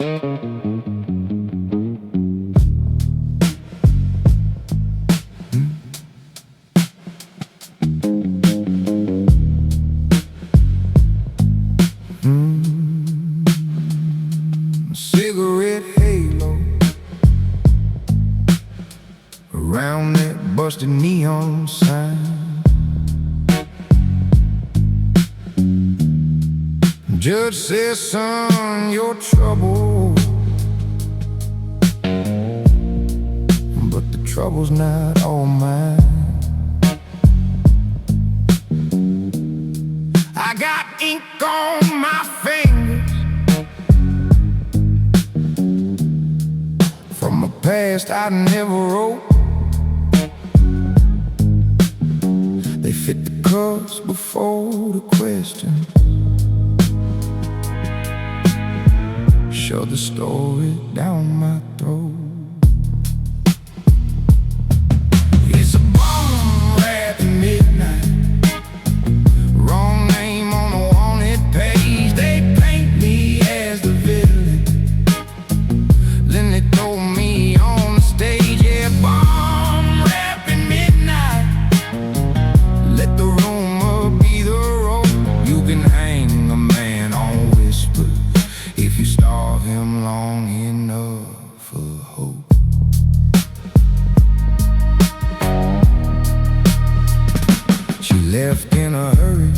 Cigarette halo around that busted neon sign. Judge says, son, you're trouble, but the trouble's not all mine. I got ink on my fingers from a past I never wrote. They fit the cuffs before the question. Shove the story down my throat. It's a bomb rap at midnight. Wrong name on the wanted page. They paint me as the villain, then they throw me on the stage. Yeah, bomb rap at midnight. Let the rumor be the rope. You can hang a man on whispers if you starve him long enough for hope. She left in a hurry,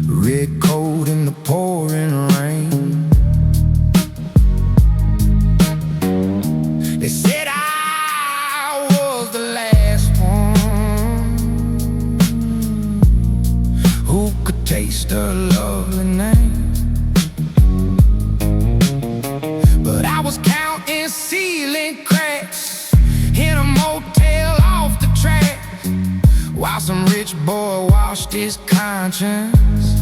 red coat in the pouring rain. They said I was the last one who could taste her lovely name. But I was counting ceiling cracks in a motel off the track, while some rich boy washed his conscience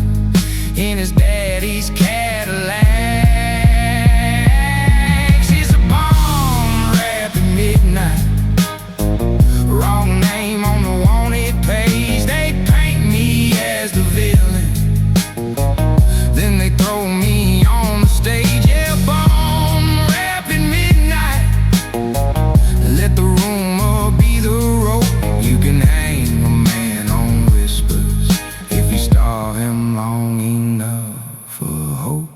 in his daddy's Cadillac. She's a bomb rap at midnight. Wrong name on the wanted page. They paint me as the villain, then they throw me on the stage. Yeah, bomb rap at midnight. Let the rumor be the rope. You can hang a man on whispers if you starve him long enough for hope.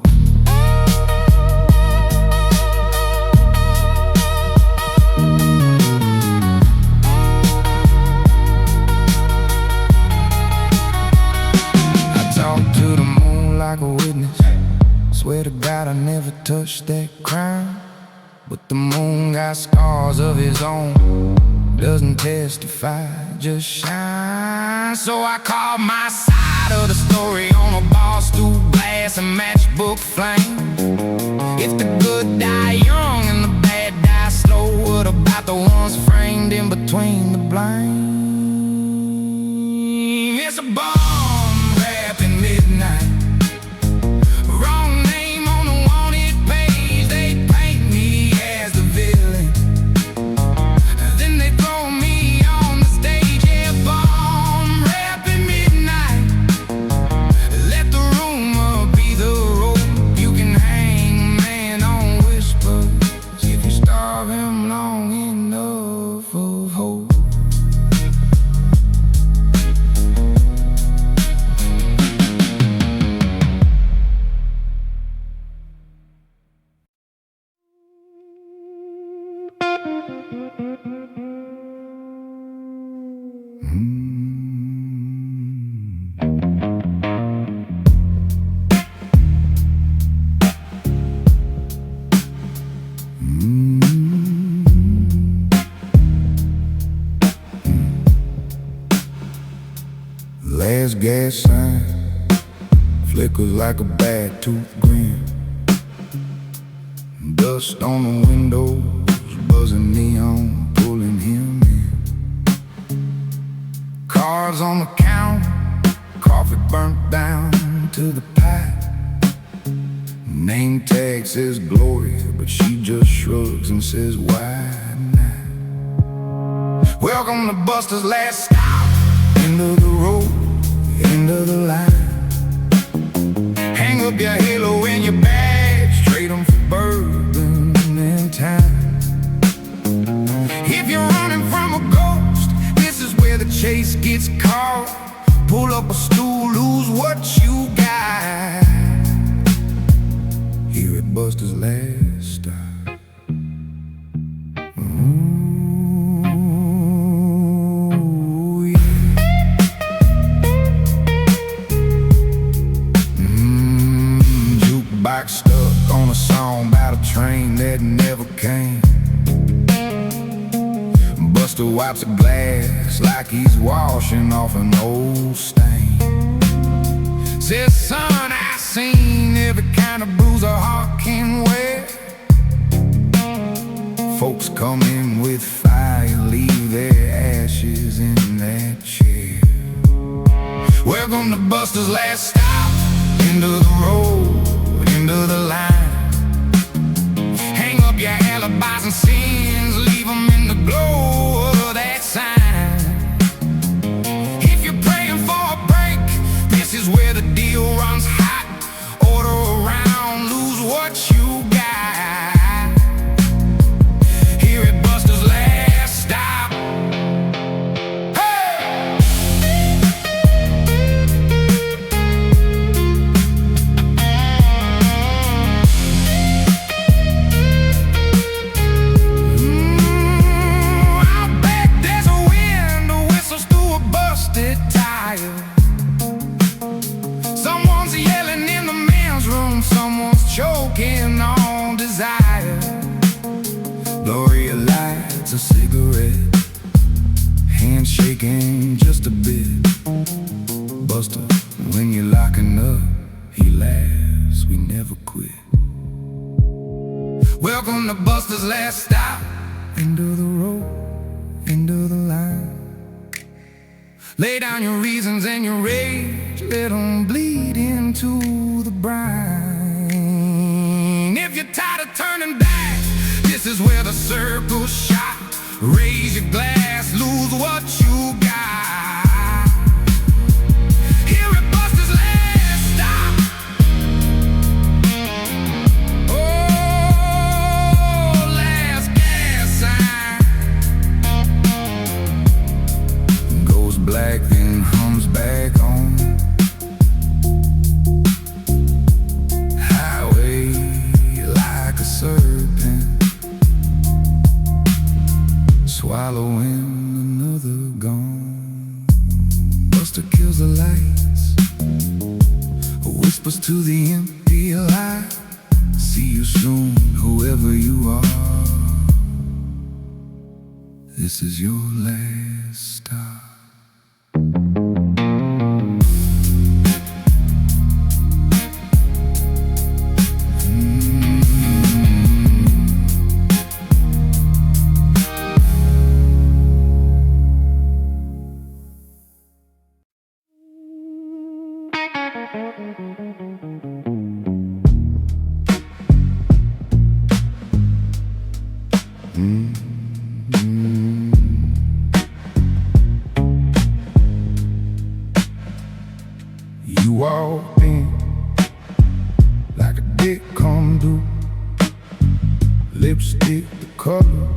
I talk to the moon like a witness. Swear to God I never touched that crime, but the moon got scars of his own. Doesn't testify, just shine. So I call my side of the story on a bar stool glass and matchbook flame. If the good die young and the bad die slow, what about the ones framed in between the blame? It's a bomb rap at midnight. Wrong name on the wanted page. They paint me as the villain, then they throw me on the stage. Yeah, bomb rap at midnight. Let the rumor be the rope. You can hang a man on whispers if you starve him long enough of hope. Last gas sign flickers like a bad tooth grin. Dust on the windows, buzzing neon, pulling him in. Cards on the counter, coffee burnt down to the pipe. Name tag says Gloria, but she just shrugs and says, why not? Welcome to Buster's last stop. End of the road, end of the line. Hang up your halo and your badge, trade them for bourbon and time. If you're running from a ghost, this is where the chase gets caught. Pull up a stool, lose what you got. Here at Buster's last stop. Ooh, yeah. Jukebox stuck on a song about a train that never came. Buster wipes a glass like he's washing off an old stain. Says, son, I seen every kind of bruise a heart can wear. Folks come in with fire, leave their ashes in that chair. Welcome to Buster's last stop. End of the road, end of the line. Hang up your alibis and sins, leave them in the glow of that sign. If you're praying for a break, this is where the deal runs hot. Order around, lose what you got. Here at Buster's last stop. Hey! Out back there's a wind, whistles through a busted tire. Someone's yelling in the men's room, someone's choking on desire. Gloria lights a cigarette, hand shaking just a bit. Buster, when you're locking up, he laughs, we never quit. Welcome to Buster's last stop. End of the road, end of the line. Lay down your reasons and your rage, let them bleed into the brine. If you're tired of turning back, this is where the circle's shot. Raise your glass, lose what you got. Here at Buster's last stop. Oh, last gas sign goes black, then hums back on. Highway like a serpent, swallowing another gone. Buster kills the lights, whispers to the empty light. See you soon, whoever you are. This is your last stop. You walked in like a dick come due, lipstick the color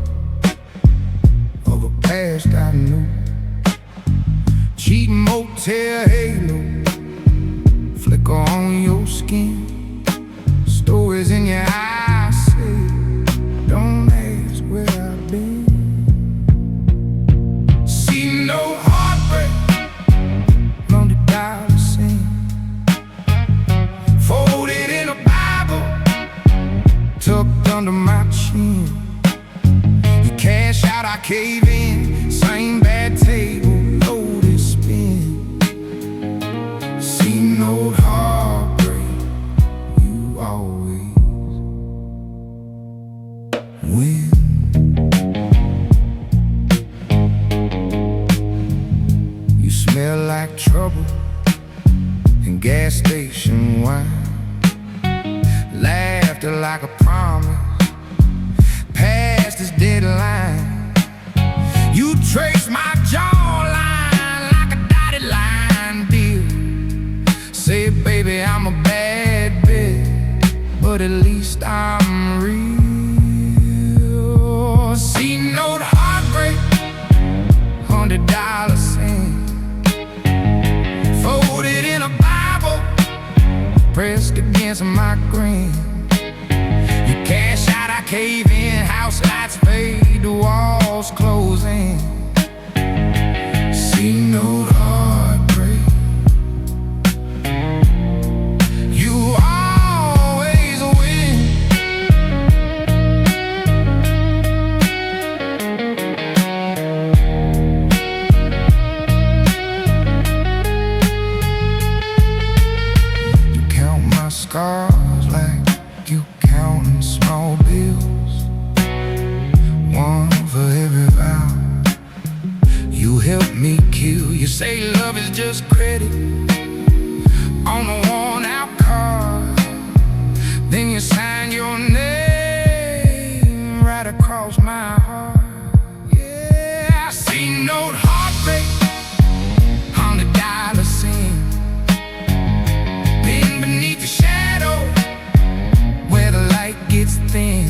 of a past I knew. Cheating motel halo, flicker on your skin. Stories in your eyes say, don't ask where I've been. See no heartbreak, $100 sin. Folded in a Bible, tucked under my chin. You cash out, I cave in. Same bad table, loaded spin. See no heartbreak, you always win. You smell like trouble and gas station wine. Laughter like a promise, past this deadline. You trace my jawline like a dotted line deal. Say, baby, I'm a bad bitch. but at least I'm real. C-note heartbreak, $100 sin, folded in a Bible, pressed against my grin. You cash out, I cave in, house lights fade, the walls close in. C-note heartbreak. You always win. You count my scars like you counting small bills, one for every vow you help me kill. You say love is just credit on a worn-out card, then you sign your name right across my heart. Yeah, I see note heartbreak, $100 sin, been beneath the shadow where the light gets thin.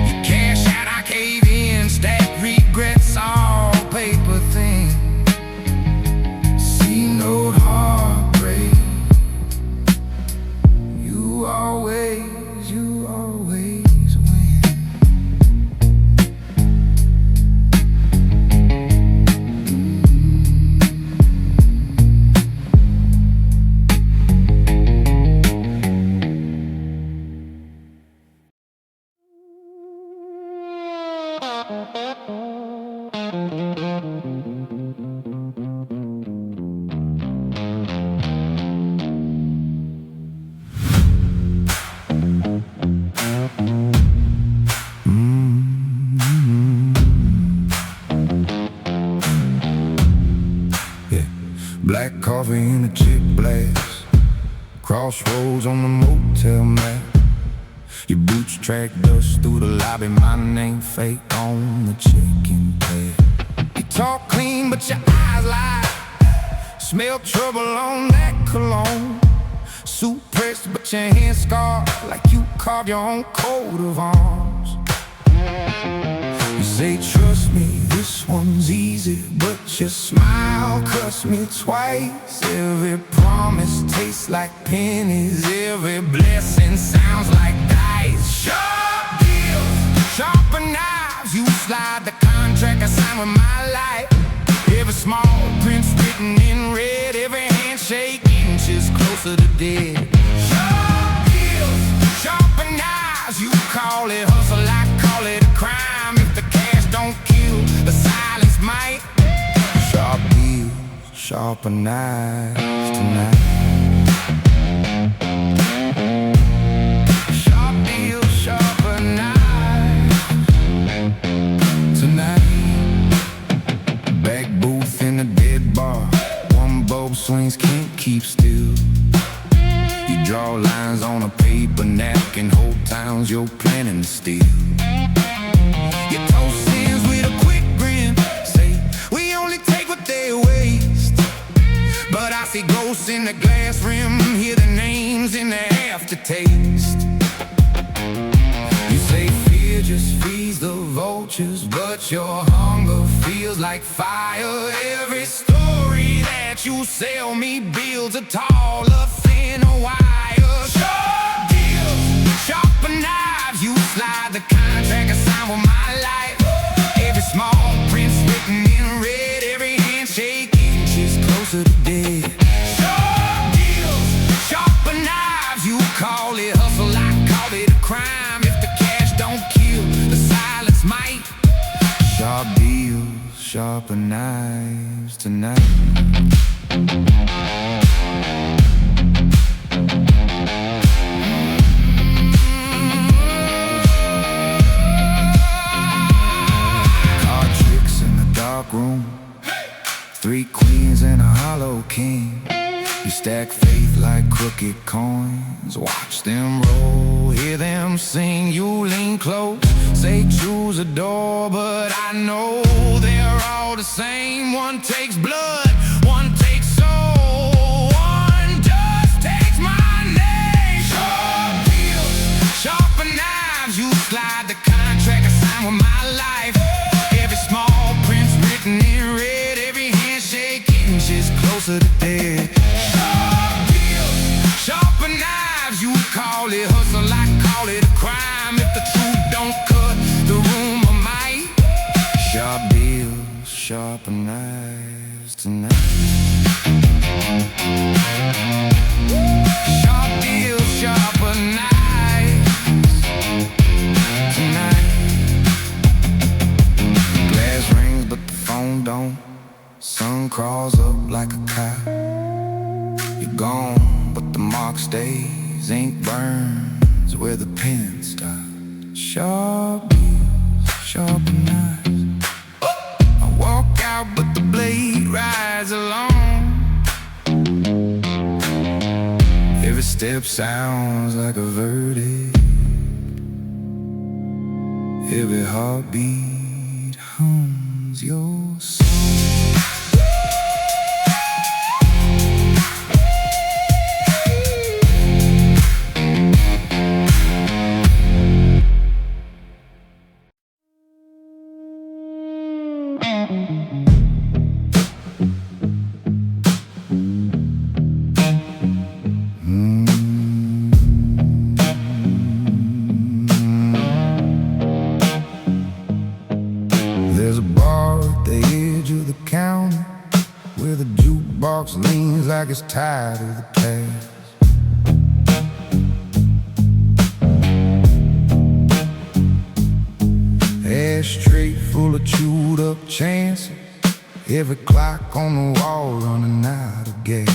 You cash out, I cave in, stack regrets, all paper thin. C-note heartbreak. You always win. Black coffee in a chip glass, crossroads on the motel map. Your boots track dust through the lobby, my name fake on the check-in pad. You talk clean but your eyes lie, smell trouble on that cologne. Suit pressed but your hands scarred like you carved your own coat of arms. You say trust me, this one's easy, but your smile cuts me twice. Every promise tastes like pennies, every blessing sounds like dice. Sharp deals, sharper knives, you slide the contract I signed with my life. Every small print's written in red, every handshake inches closer to dead. Sharp deals, sharper knives, you call it hustle, I call it a crime. If the cash don't kill, the silence might. Sharp deals, sharper knives tonight. Sharp deals, sharper knives tonight. Back booth in a dead bar, one bulb swings, can't keep still. You draw lines on a paper napkin, whole towns you're planning to steal. You toast sins with a quick grin, say we only take what they waste. But I see ghosts in the glass rim, hear the names in the aftertaste. You say fear just feeds the vultures, but your hunger feels like fire. Every story that you sell me builds a taller, thinner wire. Sharp deals, sharper knives, you slide the contract I signed with my life. Every small print's written in red, every handshake inches closer to dead. Sharp deals, sharper knives, you call it hustle, I call it a crime. If the cash don't kill, the silence might. Sharp deals, sharper knives tonight. Card tricks in the dark room, three queens and a hollow king. You stack faith like crooked coins, watch them roll, hear them sing. You lean close, say choose a door, but I know they're all the same. One takes blood, one takes soul, one just takes my name. Sharp deals, sharper knives tonight. Sharp deals, sharper knives tonight. Glass rings but the phone don't. Sun crawls up like a cow. You're gone but the mark stays. Ink burns where the pen stops. Sharp deals, sharper knives. I walk out but the blade rides along. Every step sounds like a verdict. Every heartbeat hums your song. There's a bar at the edge of the counter where the jukebox leans like it's tired of the past. Ashtray full of chewed up chances. Every clock on the wall running out of gas.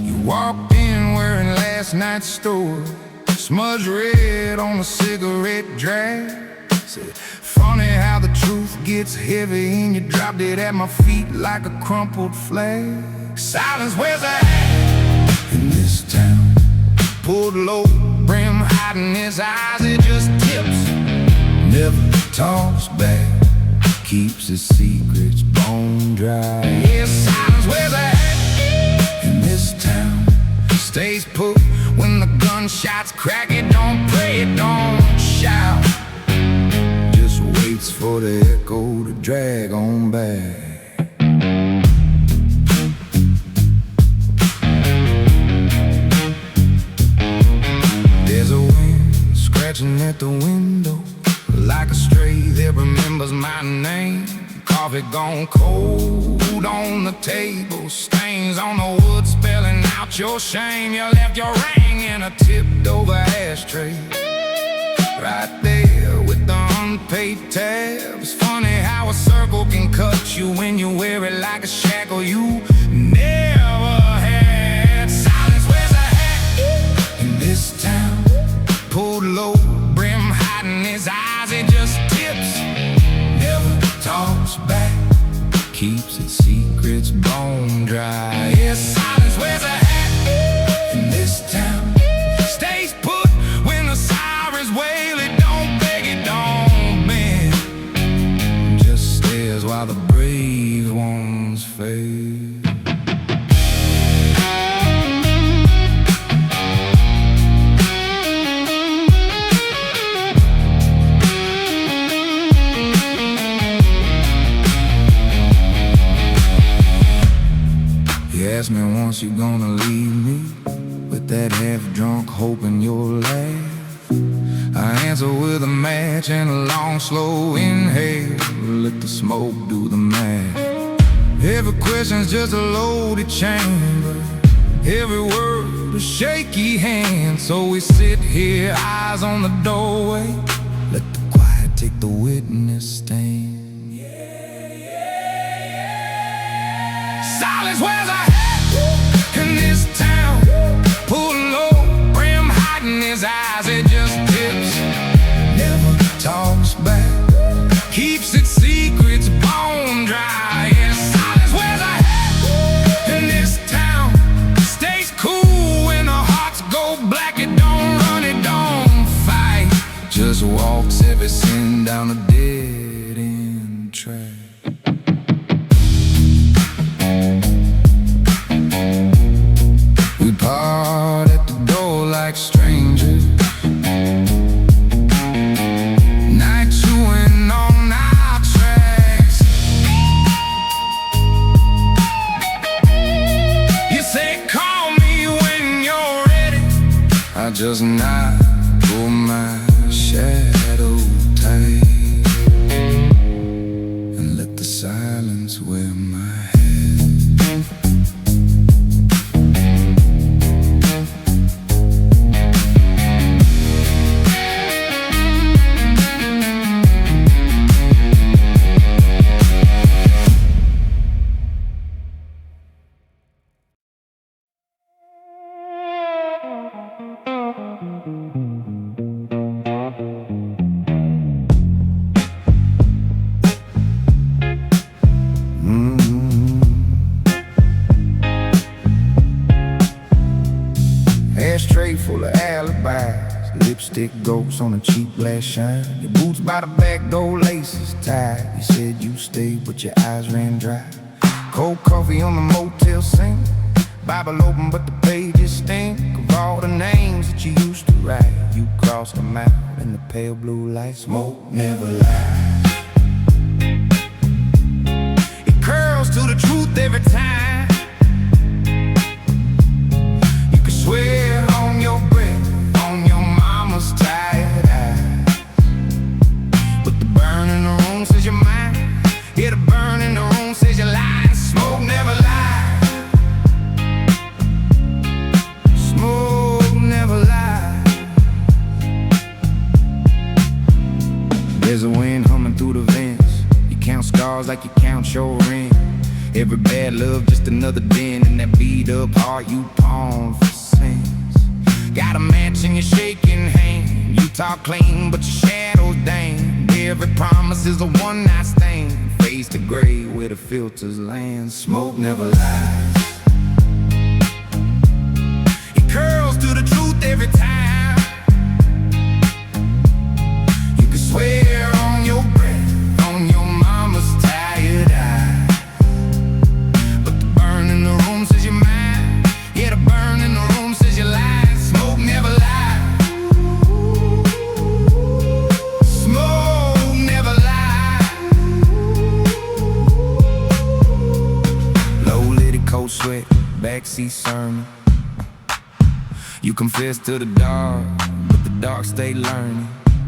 You walked in wearing last night's story, smudged red on a cigarette drag. Said, funny how the truth gets heavy and you dropped it at my feet like a crumpled flag. Silence wears a hat in this town. Pulled low, brim hiding his eyes, it just tips. Never talks back, keeps his secrets bone dry. Yeah, silence wears a hat in this town. Stays put when the gunshots crack, it don't pray, it don't shout. Just waits for the echo to drag on back. There's a wind scratching at the window like a stray that remembers my name. Coffee gone cold on the table, stains on the wood spelling out your shame. You left your ring in a tipped over ashtray, right there with the unpaid tabs. Funny how a circle can cut you when you wear it like a shackle you never had. Silence wears a hat in this town. Pulled low, brim hiding his eyes, it just tips. Never talks back, keeps its secrets bone dry. Yeah, silence wears a hat in this town. Stays put when the sirens wail, it don't beg, it don't bend. Just stares while the brave ones fade. You asked me once, you gonna leave me with that half-drunk hope in your laugh. I answer with a match and a long, slow inhale. Let the smoke do the math. Every question's just a loaded chamber, every word a shaky hand. So we sit here, eyes on the doorway. Let the quiet take the witness stand. Silence wears a hat in this town. Pull low, brim hiding his eyes, it just tips. Never talks back, keeps its secrets bone dry. Yeah, silence wears a hat in this town. Stays cool when the hearts go black. It don't run, it don't fight. Just walks every sin down a dead-end track. We part at the door like strangers, night chewing on our tracks. You say call me when you're ready, I just nod, oh my. silence where my head. Ashtray full of alibis, lipstick ghosts on a cheap glass shine. Your boots by the back door, laces tied. You said you stayed, but your eyes ran dry. Cold coffee on the motel sink, Bible open but the pages stink of all the names that you used to write. You crossed them out in the pale blue light. Smoke never lies. It curls to the truth every time. You can swear on your breath, on your mama's tired eyes, but the burn in the room says you're mine. Yeah, the burn in the room says you're lying. Smoke never lies. Smoke never lies. There's a wind humming through the vents. You count scars like you count your rent. Every bad love just another dent in that beat up heart you pawn for sins. Got a match in your shaking hand. You talk clean but your shadow's damned. Every promise is a one night stand. Face the gray where the filters land. Smoke never lies. It curls to the truth every time. You can swear on your breath, on your mama's tired eyes, but the burn in the room says you're mine. Yeah, the burn in the room says you're lying. Smoke never lies. Smoke never lies. Low-lidded cold sweat, backseat sermon. You confess to the dark, but the dark stay learning.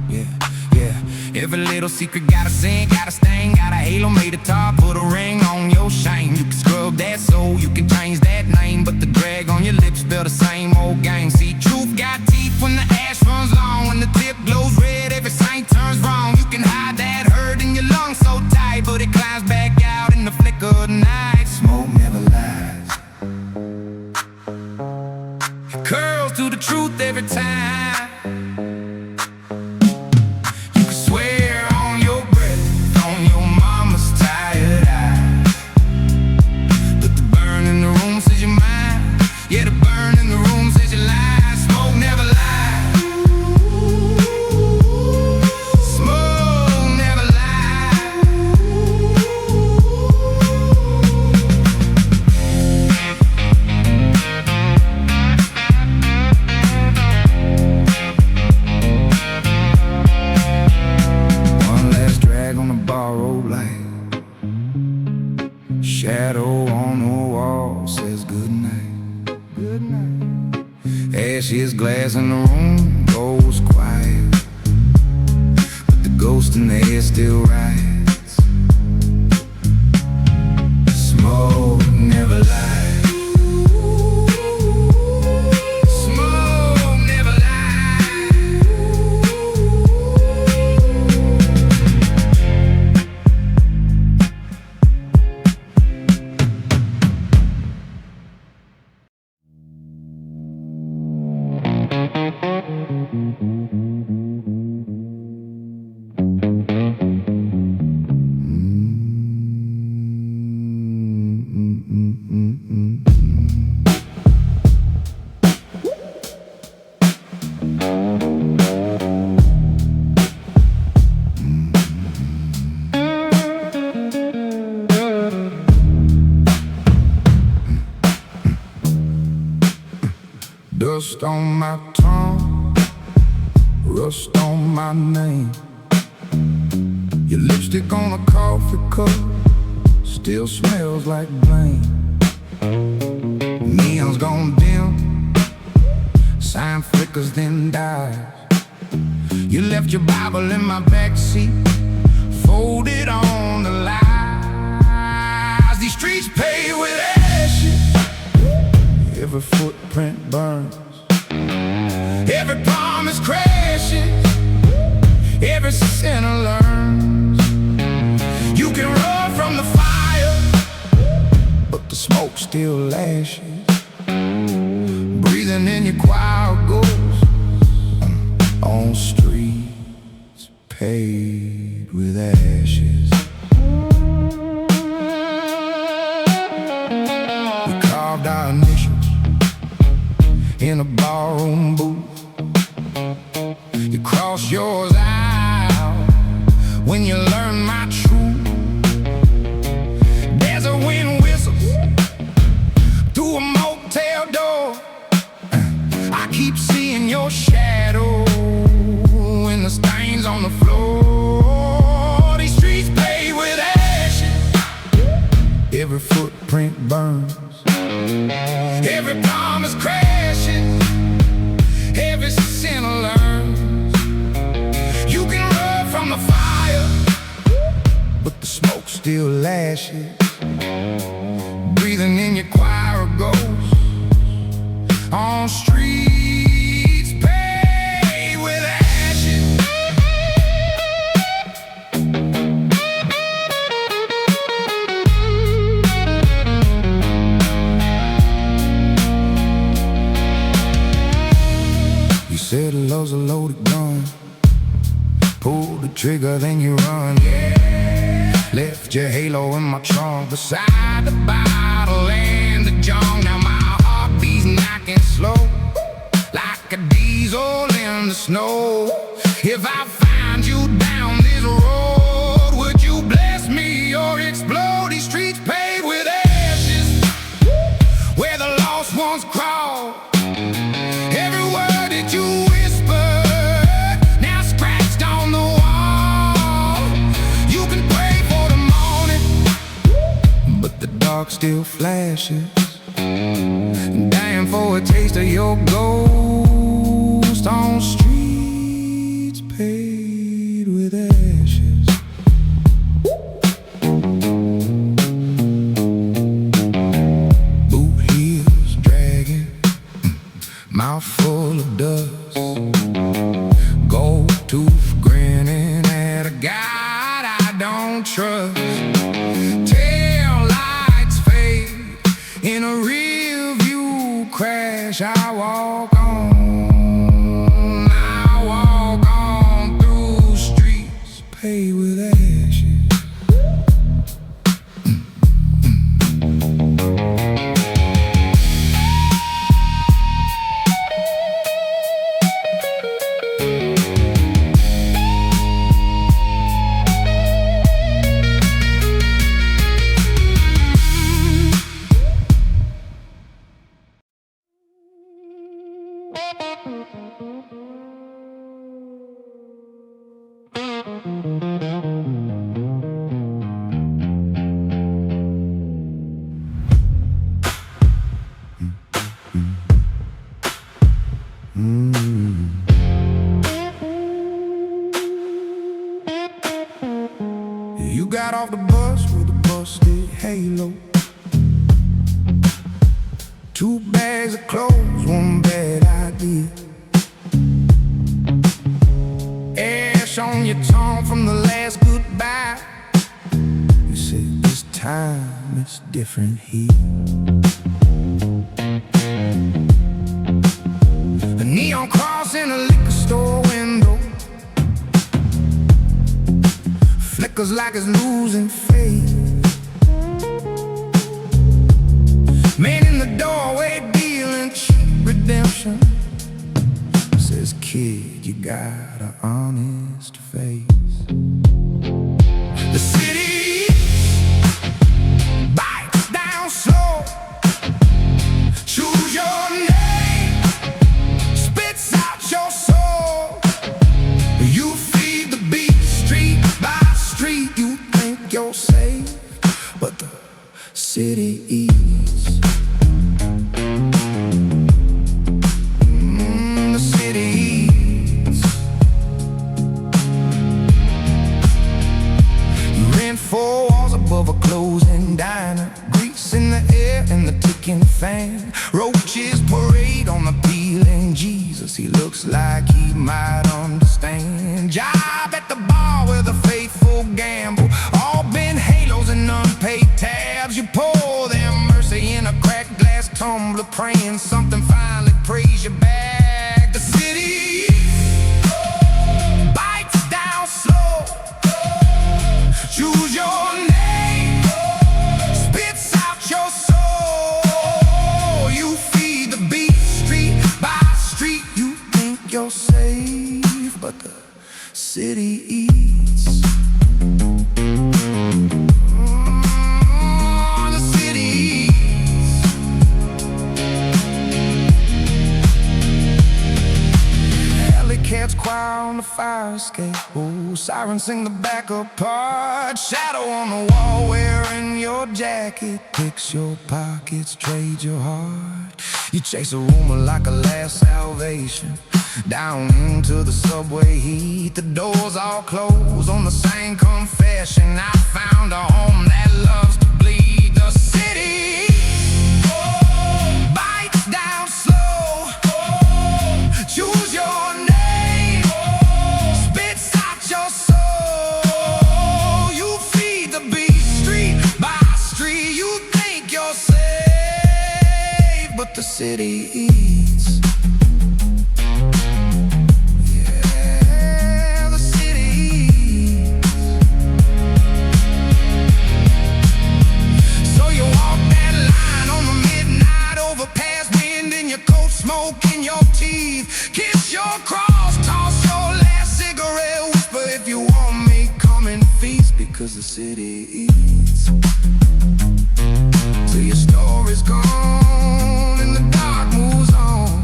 Yeah, yeah. Every little secret got a sin, got a stain, got a halo made of tar. Put a ring on your shame. You can scrub that soul, you can change that name, but the drag on your lips spell the same old game. See, truth got teeth when the ash runs long. When the tip glows red, every saint turns wrong. You can hide that hurt in your lungs so tight, but it climbs back out in the flicker of the night. Smoke never lies. It curls to the truth every time. You can swear on your breath, on your mama's tired eyes, but the burn in the room says you're mine. Yeah, the burn in the room says you're lying. Smoke never lies. Smoke never lies. One last drag on the borrowed light. Shadow on the wall says good night. Good night. Ashes, glass in the room goes quiet, but the ghost in the air still rides. Smoke never lies. Smoke never lies. Dust on my tongue, rust on my name. Your lipstick on a coffee cup still smells like blame. Neon's gone dim, sign flickers then dies. You left your Bible in my backseat, folded on the line. streets paved with ashes. Every footprint burns, every promise crashes, every sinner learns. You can run from the fire, but the smoke still lashes. Breathing in your choir ghost on streets paved with ashes. We carved our initials in a barroom booth. You cross yours out when you learn my truth. There's a wind whistle through a motel door. I keep seeing your shadow in the stains on the floor. These streets paved with ashes. Every footprint burns, every promise crashes, every sinner learns. You can run from the fire, but the smoke still lashes. Breathing in your choir of ghosts on streets paved with ashes. You said love's a loaded gun. Pull the trigger, then you run. Left your halo in my trunk beside the bottle and the junk. Now my heart beats knocking slow, like a diesel in the snow. If I find you down this road, would you bless me or explode? These streets paved with ashes, where the lost ones crawl. Every word that you whispered, now scratched on the wall. You can pray for the morning, but the dark still flashes. Dying for a taste of your ghost on streets paved with ashes. Boot heels dragging, mouth full of dust, gold tooth grinning at a God I don't trust. Tail lights fade in a rear view crash. I walk on through streets paved with ashes. You got off the bus with a busted halo, 2 bags of clothes, 1 bad idea. Ash on your tongue from the last goodbye. You said this time it's different here. A neon cross in a liquor store window flickers like it's losing faith. Man in the doorway dealing cheap redemption says, kid, you got an honest face. The city bites down slow. Choose your name, spits out your soul. You feed the beast street by street. You think you're safe, but the city eats. The city eats. You ran 4 walls above a closing rolling diner, grease in the air and the ticking fan. Roaches parade on the peeling Jesus, he looks like he might understand. Job at the bar where the faithful gamble, all bent halos and unpaid tabs. You pour their mercy in a cracked glass tumbler, praying something finally praise you back. The city bites down slow, choose your name, spits out your soul. You feed the beast street by street. You think you're safe, but the city eats. The city eats. Alley cats choir on the fire escape. Oh, sirens sing the backup part. Shadow on the wall wearing your jacket, picks your pockets, trade your heart. You chase a rumor like a last salvation, down into the subway heat. The doors all closed on the same confession. I found a home that loves to bleed. The city bites down slow, choose your name, spits out your soul. You feed the beast street by street. You think you're safe, but the city eats. Yeah, the city eats. So you walk that line on the midnight overpass, wind in your coat, smoke in your teeth. Kiss your cross, toss your last cigarette, whisper if you want me, come and feast, because the city eats. Till your story's gone and the dark moves on,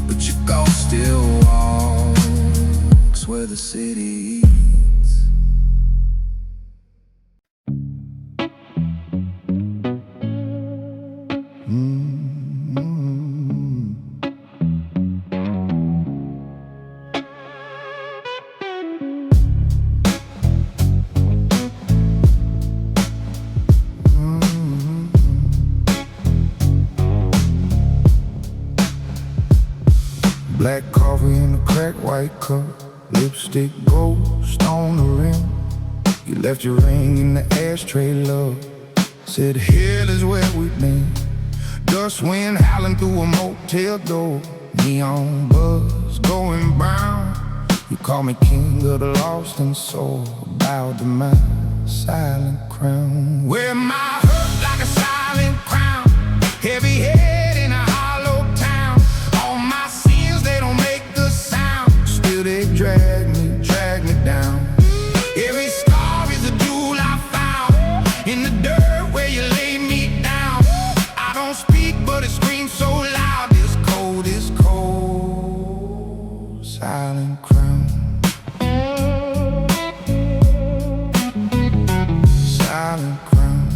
but your ghost still walks where the city eats. Black coffee in a cracked white cup, lipstick ghost on the rim. You left your ring in the ashtray, love. Said hell is where we've been. Dust wind howling through a motel door, neon buzz going brown. You call me king of the lost and soul, bowed to my silent crown. Wear my hurt like a silent crown, heavy head in a hollow town. All my sins, they don't make the sound, still they drag me down. Every scar is a jewel I found in the dirt where you laid me down. I don't speak, but it screams so loud. This cold, silent crown. Silent crown.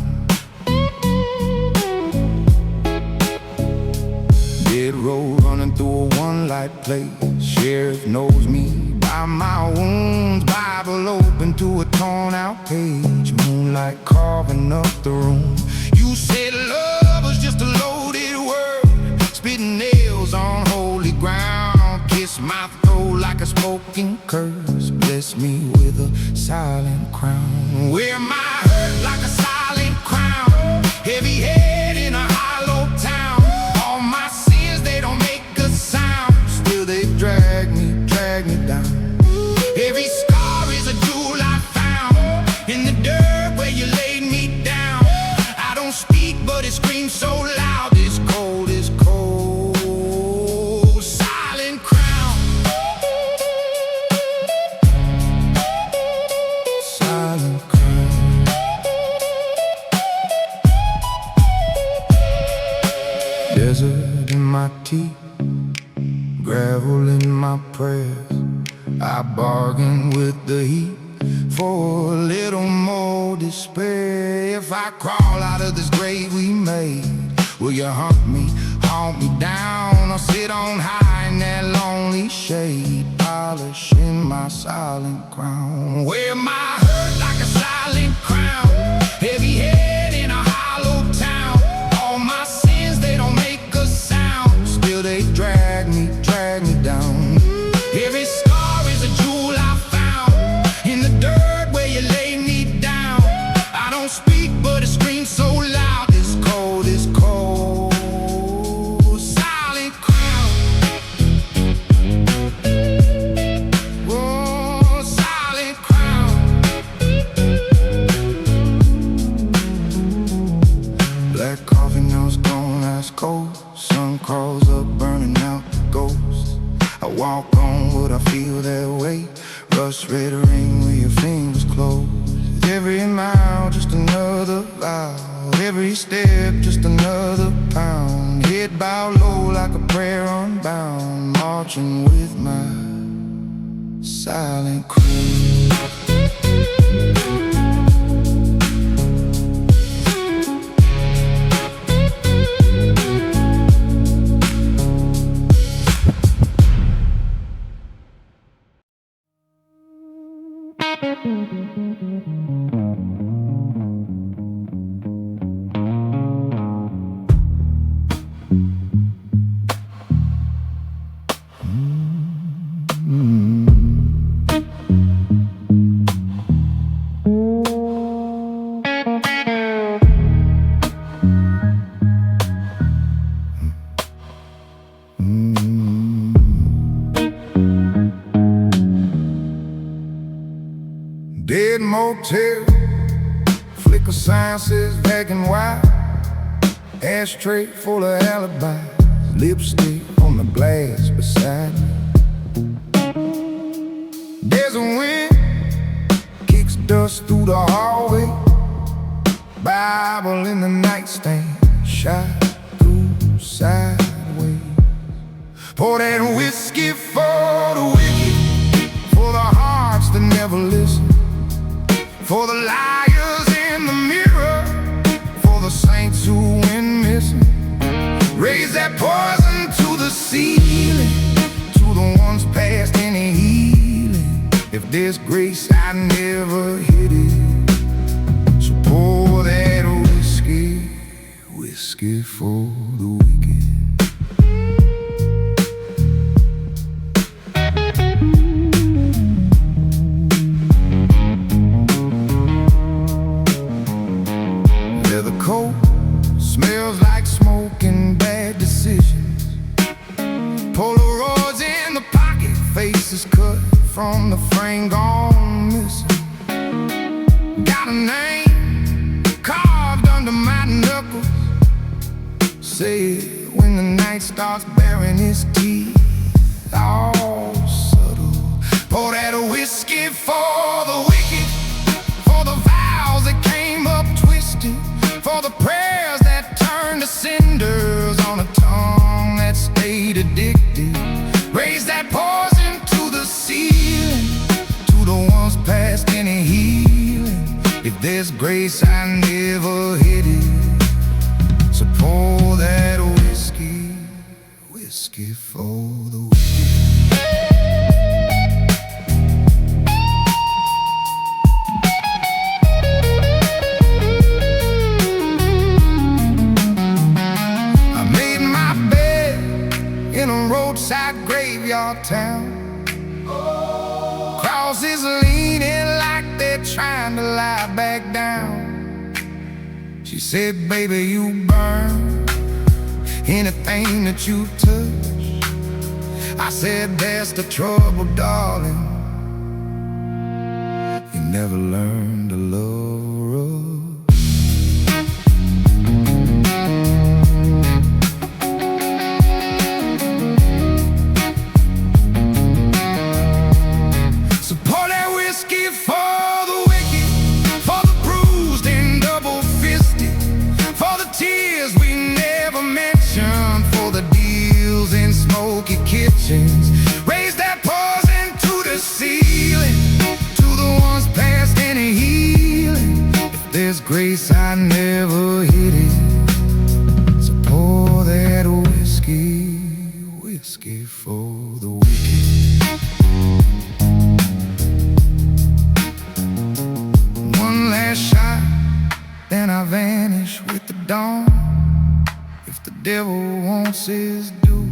Dead road running through a one-light place. Sheriff knows me by my wounds. Bible open to a torn-out page. Moonlight carving up the room. You said love was just a loaded word, spitting nails on holy ground. Kiss my throat like a spoken curse, bless me with a silent crown. Wear my hurt like a silent crown, heavy head in a hollow town. All my sins, they don't make a sound, still they drag me down. Every scar is a jewel I found in the dirt where you laid me down. I don't speak, but it screams so loud. This cold, silent crown. Silent crown. Desert in my teeth, gravel in my prayers. I bargain with the heat for a little more despair. If I crawl out of this grave we made, will you haunt me down, or sit on high in that lonely shade, polishing my silent crown? Wear my hurt like a silent crown, heavy head another vow. Every step just another pound. Head bowed low like a prayer unbound. Marching with my silent crew. Dead motel, flicker sign says black and white. Ashtray full of alibis, lipstick on the glass beside me. There's a wind, kicks dust through the hallway. Bible in the nightstand, shot through sideways. Pour that whiskey for the wicked, for the hearts that never listen, for the liars in the mirror, for the saints who went missing. Raise that poison to the ceiling, to the ones past any healing. If there's grace, I never hit it. So pour that whiskey, whiskey for the wicked. Leather coat smells like smoke and bad decisions. Polaroids in the pocket, faces cut from the frame gone missing. Got a name carved under my knuckles. Say it when the night starts baring its teeth, all subtle. Pour that whiskey for the wicked, for the vows that came up twisted, for the prayers that turned to cinders on a tongue that stayed addicted. Raise that poison to the ceiling, to the ones past any healing. If there's grace, I never hit it. So pour that whiskey, whiskey for the wicked. In a roadside graveyard town, crosses leaning like they're trying to lie back down. She said, baby, you burn anything that you touch. I said, that's the trouble, darling. You never learned to love rough. Kitchens, raise that poison to the ceiling, to the ones past any healing. If there's grace, I never hit it. So pour that whiskey, whiskey for the wicked. One last shot, then I vanish with the dawn. If the devil wants his due,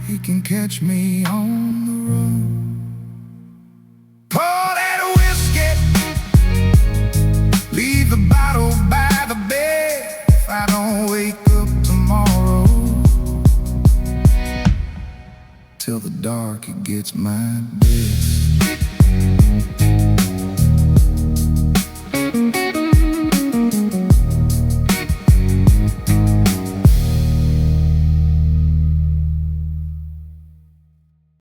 he can catch me on the run. Pour that whiskey, leave the bottle by the bed. If I don't wake up tomorrow, till the dark it gets my best.